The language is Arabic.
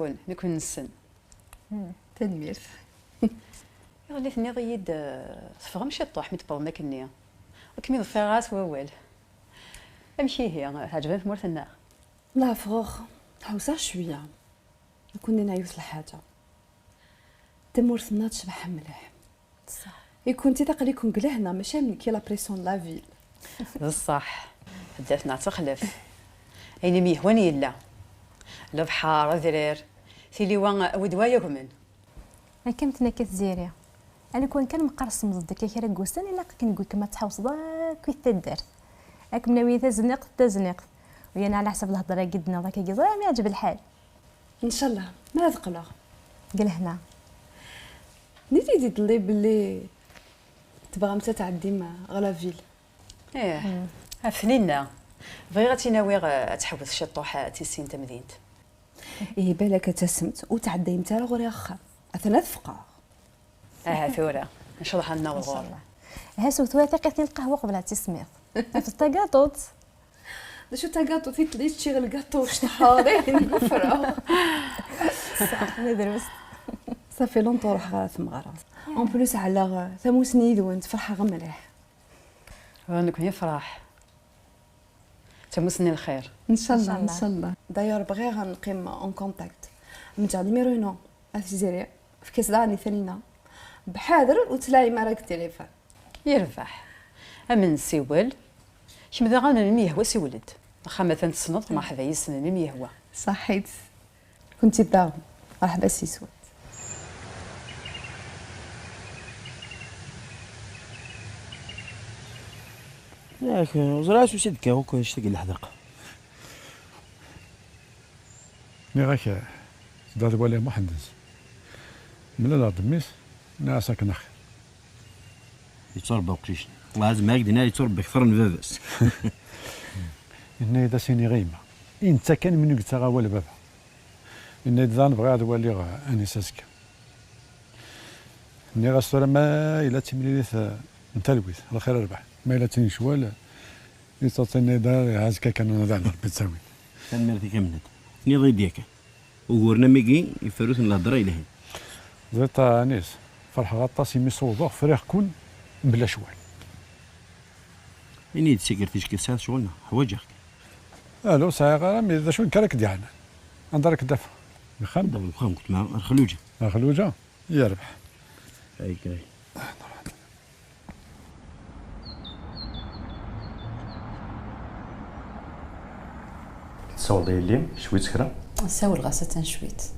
نكون نسن تدمير غلي ثني ضيد تفهم شي طوح متبر ماكنيه وكمي ضفيرات ووال امشي هي عجبان في مورثنا لا فغوغ حوسه شويه كنا نعيوس الحاجه تمورثنا تشبح مليح صح يكون تقريكم قله هنا ماشي من كي لا بريسيون لا فيل بصح بدات نعتقلف اين ميهواني لا البحر ذرير سيلي وان ودوايا كمن كمتنا كتزيري انا كون مقرص مصدك كي راه كوسان الا كنقول كما تحوص ضاك كي تدار راك مناوي تزنق ويانا على حسب الهضره قدنا ضاك كي ما يعجب الحال ان شاء الله ما تقلق قال هنا نيتي ديت لي بلي تبغى متى تعدي مع غلا فيل ايه فنينا بغي غتناوي تحوس شي طوح تيسين تمدينت ايه بالك تسمت وتعدي متى غوري اخا اثنا فقار ثوره ان شاء الله حنا والغور ها سوت واثقتني القهوه قبل تسميط في الطاقاطوط شو تاكاطو تيتليش شي الكاطو شحارين نفرا صح ندرس صافي لون طروح غا ثمغرا اون بلوس على ثموسني دوانت فرحه غا مليح نكون يفرح تمسني الخير ان شاء الله ان شاء الله داير بغي غنقيم اون كونتاكت من تعلمي ميرونو افزيري في كاس داني ثانينا بحاضر وتلاعي مع راك التليفون يربح امن سيول شمدا غانا يهوى سيولد واخا مثلا تصنط ما حدا يسن يهوى صحيت كنتي داغ مرحبا سي سواد ياك زرعت وسيدك هو كنشتاق للحديقه مي غاك دار ولا محدث من الارض ميس ناسك نخ يتربى وقريش لازم هكذا يتربى اكثر من باباس إن إذا سيني غيمة إنت كان من قلت غاول بابا إن إذا نبغي هذا ولي غا أني ساسك إني غاسطورة ما إلا تمليث نتلويث الخير ربح ما إلا تني شوال يستطيعني دار هازكا كان نضع ربي تساوي كان مرتي كملت نضي ديك وقورنا ميكي يفروث الهضره الى هنا زيت انيس فرحة غطاسي مصوبة فريق كون بلا شوال اني تسكرتيش كيسات شغلنا حوايجك الو ساعة غرامي إذا شو كارك ديالنا عندك دفع بخام دابا بخام كنت مع الخلوجه خلوجة يربح هاي كاي تصور ديال الليل شويه سكره نساو الغاسة شويت